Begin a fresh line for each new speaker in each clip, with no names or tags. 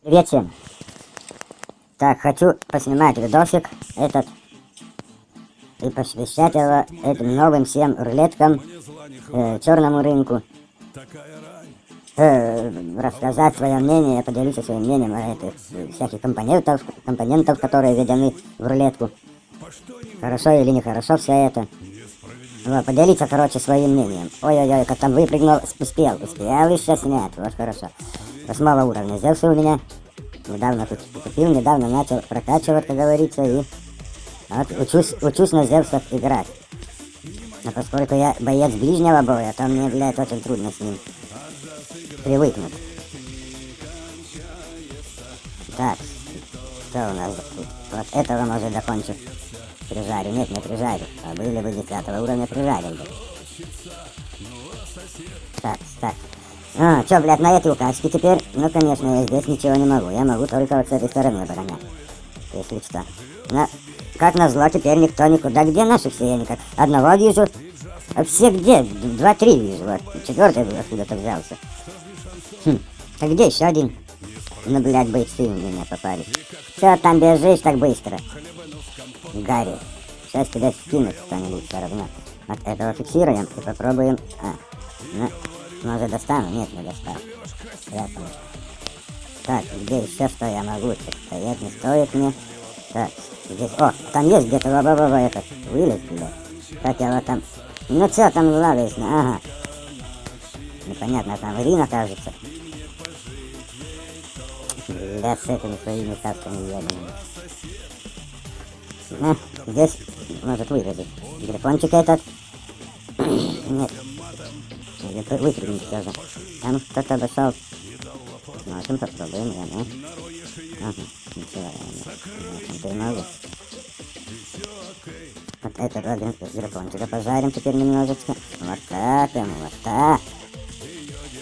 Привет всем. Так, хочу поснимать видосик этот и посвящать его этим новым всем рулеткам, черному рынку. Рассказать свое мнение, поделиться своим мнением о этих всяких компонентов, которые введены в рулетку. Хорошо или нехорошо все это. Вот, поделиться, короче, своим мнением. Ой-ой-ой, как там выпрыгнул, успел еще снять, вот хорошо. 8 уровня Зевса у меня. Недавно тут купил, недавно начал прокачивать, как говорится, и вот учусь на Зевсах играть. Но поскольку я боец ближнего боя, то мне, блядь, очень трудно с ним привыкнуть. Так, что у нас тут? Вот этого, может, закончу. Прижарю. Нет, не прижарю. А были бы 10 уровня, прижарил бы. Так. Чё, блядь, на этой укачке теперь? Ну, конечно, я здесь ничего не могу. Я могу только вот с этой стороны оборонять. Если что. Но, как назло, теперь никто никуда. Где наши все? Я никак одного вижу. А все где? 2-3 вижу. Вот. 4-й откуда-то взялся. А где еще один? Ну, блядь, бойцы у меня попали. Чё там бежишь так быстро? Гарри. Сейчас тебя скинут кто-нибудь все равно. Вот этого фиксируем и попробуем... Ну, может достану? Нет, не достану. Ясно. Так, где еще что я могу? Стоять не стоит мне. Так, здесь... О, там есть где-то этот вылез, блядь. Как я вот там... Ну что там лавишь? Ага. Непонятно, там Ирина, кажется. Бля, с этими своими касками ебаными. Здесь может вылезет. Грифончик этот. Нет. Выпрыгнуть тоже. Там кто-то обошел. Можем попробуем, да? Ага, ничего, я не могу. Вот этого грифончика пожарим теперь немножечко. Вот так ему, вот так.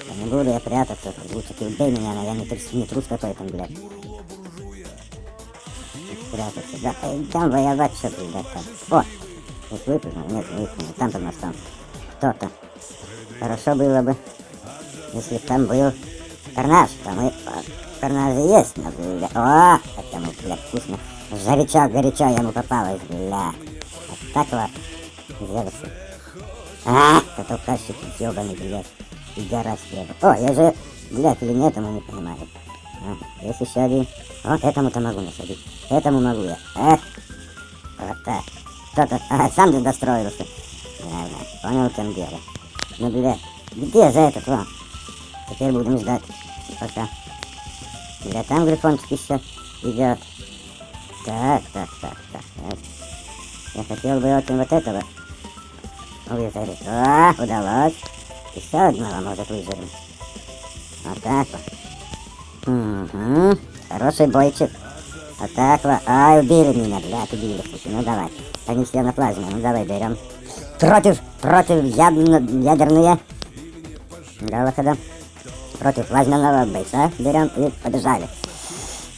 Да не буду я прятаться, лучше ты убей меня, но я не трус какой-то, блядь. Прятаться, да, идем воевать, что ты, блядь, там. О, вот выпрыгнул, нет, выпрыгнул, там под мостом. Кто-то. Хорошо было бы, если там был карнаж, там и карнаж есть, но, бля, о, как ему, блядь, вкусно. Горячо ему попалось, блядь. Вот так вот, Зевсы. Это кащик ёбаный, блядь, и гора съеба. О, я же, блядь, или нет, ему не понимаю. Есть еще один. Вот этому-то могу насадить. Этому могу я. Вот так. Кто-то, сам же достроился. Да, понял, в чем дело. Ну, блядь, где за этот вам? Теперь будем ждать. Пока. Бля, там грифончик еще идет. Так. Я хотел бы очень вот этого вызорить. Удалось. Еще одного, может, вызорим. Вот так вот. Угу. Хороший бойчик. Вот так вот. Ай, убили меня, блядь, убили. Ну, давай. Они все на плазме. Ну, давай, берем. Против ядерные голохода. Против плазменного бойца берем и побежали.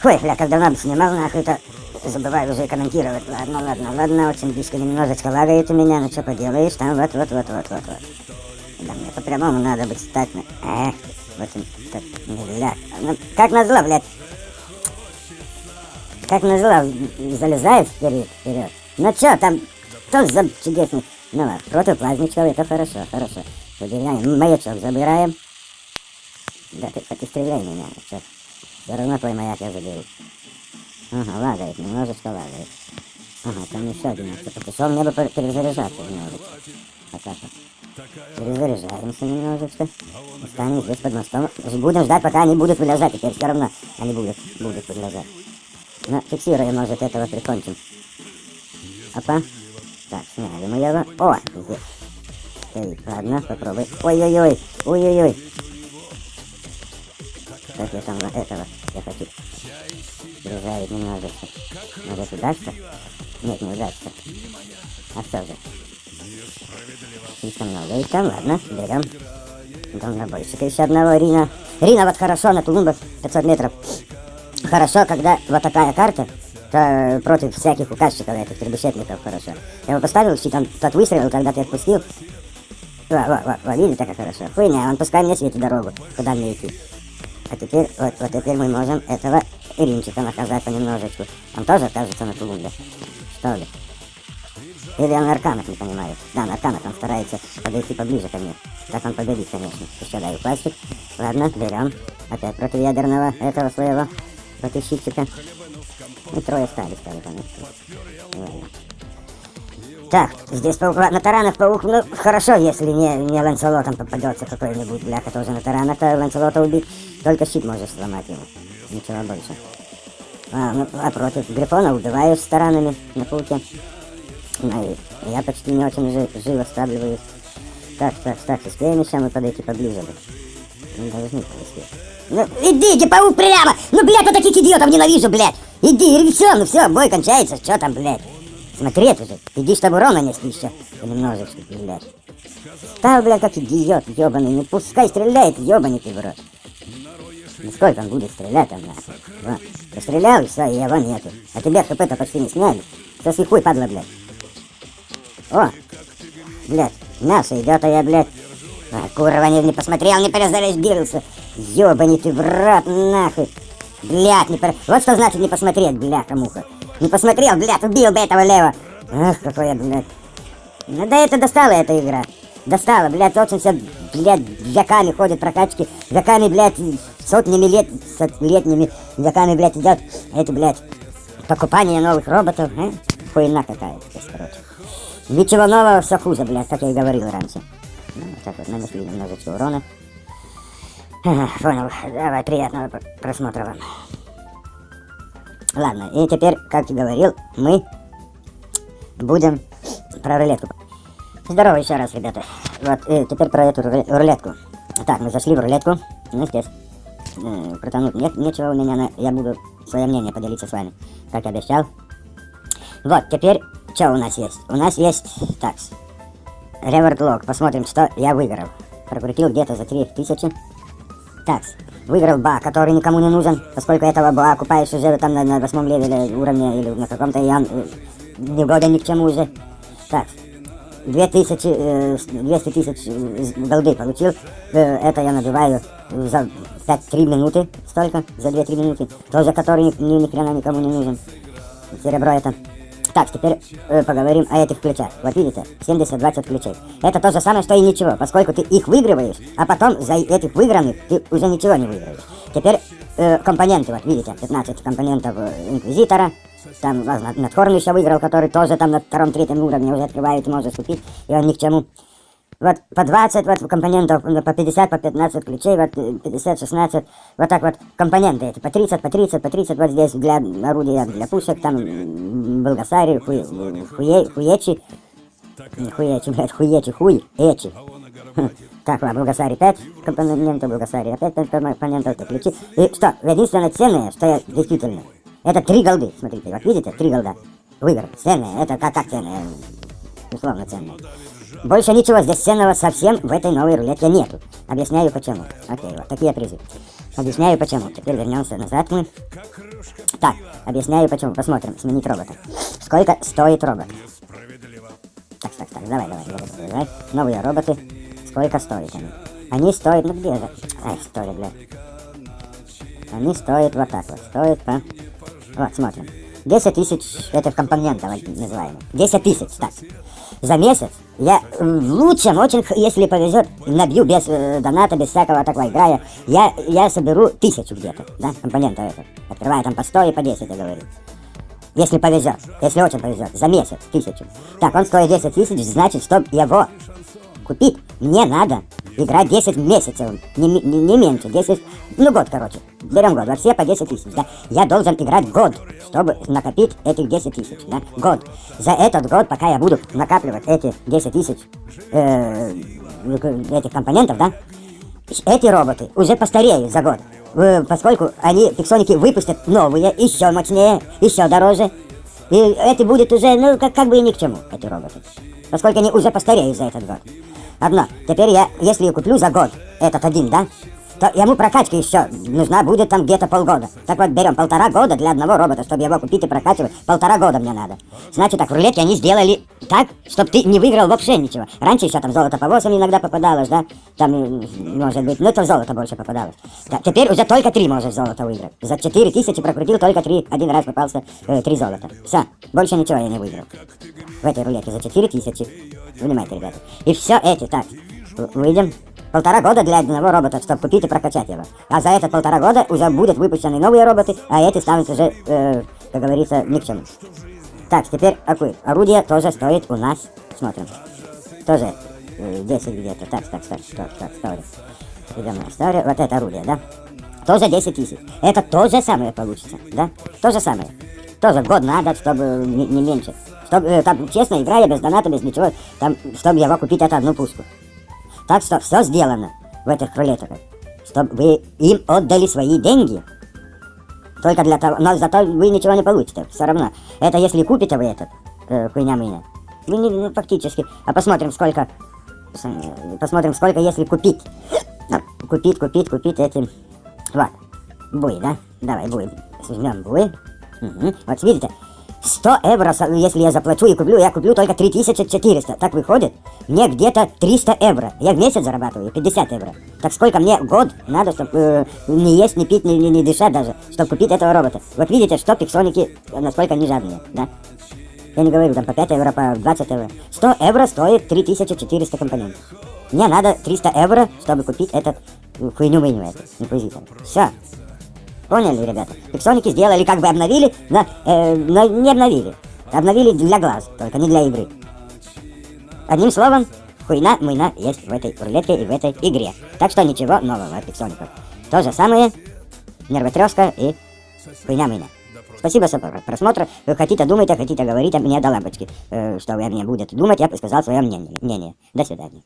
Ой, бля, как давно бы снимал, нахуй-то забываю уже комментировать. Ладно, очень близко немножечко лагает у меня, ну что поделаешь, там вот. Да мне по-прямому надо быть статным. Очень так, бля. Ну, как назло, блядь. Как назло, залезает вперед. Ну что там, кто за чудесный? Ну ладно, против плазмичков, это хорошо. Выделяем, маячок забираем. Да ты хоть и стреляй меня, что? Все равно твой маяк я заберу. Ага, лагает, немножечко лагает. Ага, там еще один. Пришел мне бы перезаряжаться немножечко. Вот так вот. Перезаряжаемся немножечко. Останем здесь под мостом. Будем ждать, пока они будут вылезать. Теперь все равно они будут вылезать. Ну, фиксируем, может, этого прикончим. Опа. Так, сняли мы его. О, здесь. Стоит. Ладно, попробуй. Ой-ой-ой. Так, я там этого. Я хочу прижарить немножечко. Может, удастся? Нет, не удастся. А что же? Слишком много. И там, ладно, берем. Дальнобойщика еще одного, Рина. Рина вот хорошо на тулумбах 500 метров. Хорошо, когда вот такая карта, то против всяких указчиков этих требушетников хорошо. Я его поставил, щит, он тот выстрелил, когда ты отпустил. Видите, как хорошо. Хуйня, он пускай мне светит дорогу, куда мне идти. А теперь, вот теперь мы можем этого Иринчика наказать понемножечку. Он тоже окажется на Тулунде, что ли? Или он на арканах, не понимаю. Да, на арканах он старается подойти поближе ко мне. Так он победит, конечно. Еще даю пластик. Ладно, берем. Опять против ядерного этого своего противщика. И трое стали, конечно. Ладно. Так, здесь паук, на таранах паук, ну, хорошо, если не Ланселотом попадется какой-нибудь, бляха, тоже на таранах, то Ланселота убить, только щит можешь сломать его, ничего больше. А против Грифона убиваю с таранами на пауке. Ну, и я почти не очень живо стабливаюсь. Так, успеем еще мы подойти поближе. Не должны подойти. Ну, идите, паук, прямо! Ну, блядь, вот таких идиотов ненавижу, блядь! Иди, ну все, бой кончается, что там, блядь? Смотреть уже. Иди, чтобы урона нести еще. Немножечко, блядь. Стал, блядь, как идиот, ебаный. Не пускай стреляет, ебаный ты в рот. Ну сколько он будет стрелять там, нахуй? Вот. Пострелял, и все, и его нету. А тебе хп-то почти не сняли. Соси хуй, падла, блядь. О! Блядь, мясо идет, а я, блядь. Курва, не посмотрел, не перезарядился. Ебаный ты в рот, нахуй. Блядь, вот что значит не посмотреть, бляха-муха. Не посмотрел, блядь, убил бы этого лева. Ах, какой я, блядь. Ну да это достала эта игра. Достала, блядь, очень все, блядь, веками ходят прокачки. Веками, блядь, сотнелетними веками, блядь, идет эти, блядь, покупание новых роботов. Хуйна какая-то, короче. Ничего нового, все хуже, блядь, как я и говорил раньше. Ну, вот так вот, нанесли немножечко урона. Понял, давай, приятного просмотра вам. Ладно, и теперь, как и говорил, мы будем про рулетку. Здорово еще раз, ребята. Вот, и теперь про эту рулетку. Так, мы зашли в рулетку. Ну, здесь крутануть нечего у меня, я буду свое мнение поделиться с вами, как и обещал. Вот, теперь, что у нас есть? У нас есть, так, реворд лог. Посмотрим, что я выиграл. Прокрутил где-то за 3000. Так, выиграл ба, который никому не нужен, поскольку этого ба окупаешь уже там на 8 левеле уровня или на каком-то, и он не годен ни к чему уже. Так, 200 тысяч голды получил, это я набиваю за 3 минуты, столько, за 2-3 минуты, тоже который ни хрена никому не нужен, серебро это. Так, теперь поговорим о этих ключах. Вот видите, 70-20 ключей. Это то же самое, что и ничего, поскольку ты их выигрываешь, а потом за этих выигранных ты уже ничего не выиграешь. Теперь компоненты, вот видите, 15 компонентов Инквизитора. Там Надхорн еще выиграл, который тоже там на 2-3 уровне уже открывает и может купить, и он ни к чему. Вот по 20 вот компонентов, по 50, по 15 ключей, вот 50, 16, вот так вот компоненты эти, по 30, вот здесь для орудия, для пушек, там Болгасари, хуечи, эчи. Так, вот, Болгасари 5 компонентов, Болгасари опять 5 компонентов, это ключи. И что, единственное ценное, что я действительно, это 3 голды, смотрите, вот видите, 3 голда, выиграл, ценное, это как ценное, условно ценное. Больше ничего здесь ценного совсем в этой новой рулетке нету. Объясняю почему. Окей, вот такие призы. Объясняю почему. Теперь вернемся назад мы. Так, объясняю почему. Посмотрим, сменить робота. Сколько стоит робот? Так, давай. Новые роботы. Сколько стоят они? Они стоят, ну где же? Ай, стоят, блядь. Они стоят вот так вот. Стоят по... Вот, смотрим. 10 тысяч этих компонентов называемых. 10 тысяч, так. За месяц я в лучшем, очень, если повезет, набью без доната, без всякого такого играя, я соберу 1000 где-то, да, компонентов этого. Открываю там по 100 и по 10, я говорю. Если повезет, если очень повезет, за месяц 1000. Так, он стоит 10 тысяч, значит, чтобы его купить, мне надо играть 10 месяцев, не меньше, 10, ну год, короче. Берем год, во все по 10 тысяч, да. Я должен играть год, чтобы накопить этих 10 тысяч, да, год. За этот год, пока я буду накапливать эти 10 тысяч этих компонентов, да, эти роботы уже постареют за год, поскольку они, пиксоники, выпустят новые, еще мощнее, еще дороже. И это будет уже, ну, как бы и ни к чему, эти роботы. Поскольку они уже постареют за этот год. Одно. Теперь я, если я куплю за год этот один, да, то ему прокачка еще нужна будет там где-то полгода. Так вот, берем 1,5 года для одного робота, чтобы его купить и прокачивать. 1,5 года мне надо. Значит так, в рулетке они сделали так, чтобы ты не выиграл вообще ничего. Раньше еще там золото по 8 иногда попадалось, да? Там, может быть, ну то золото больше попадалось. Да, теперь уже только 3 можешь золото выиграть. За 4000 прокрутил только 3. Один раз попался 3 золота. Все, больше ничего я не выиграл. В этой рулетке за 4000. Понимаете, ребята. И все эти, так, выйдем. 1,5 года для одного робота, чтобы купить и прокачать его. А за это 1,5 года уже будут выпущены новые роботы, а эти станут уже, как говорится, ни к чему. Так, теперь орудие тоже стоит у нас, смотрим, тоже 10 где-то, так, история. Идем на историю, вот это орудие, да? Тоже 10 000. Это то же самое получится, да? То же самое. Тоже год надо, чтобы не меньше. Чтобы, там, честно, играя без доната, без ничего, там, чтобы его купить, это одну пушку. Так что все сделано в этих рулетах, чтобы вы им отдали свои деньги. Только для того, но зато вы ничего не получите, все равно. Это если купите вы этот, хуйня-мыня. Вы не, ну, фактически. А посмотрим, сколько, если купить. Купить эти, вот, буи, да? Давай, буи, возьмем буи. Угу. Вот видите, 100 евро, если я заплачу и куплю, я куплю только 3400. Так выходит, мне где-то 300 евро. Я в месяц зарабатываю 50 евро. Так сколько мне год надо, чтобы не есть, не пить, не дышать даже, чтобы купить этого робота. Вот видите, что пиксоники насколько они жадные, да? Я не говорю там по 5 евро, по 20 евро. 100 евро стоит 3400 компонентов. Мне надо 300 евро, чтобы купить этот хуйню-мыню, этот инквизитор. Все. Поняли, ребята? Пиксоники сделали, как бы обновили, но не обновили. Обновили для глаз, только не для игры. Одним словом, хуйна-мына есть в этой рулетке и в этой игре. Так что ничего нового от пиксоников. То же самое, нервотрёска и хуйня-мына. Спасибо за просмотр. Хотите думайте, хотите говорить, а мне до лампочки. Что вы о мне будете думать, я сказал свое мнение. До свидания.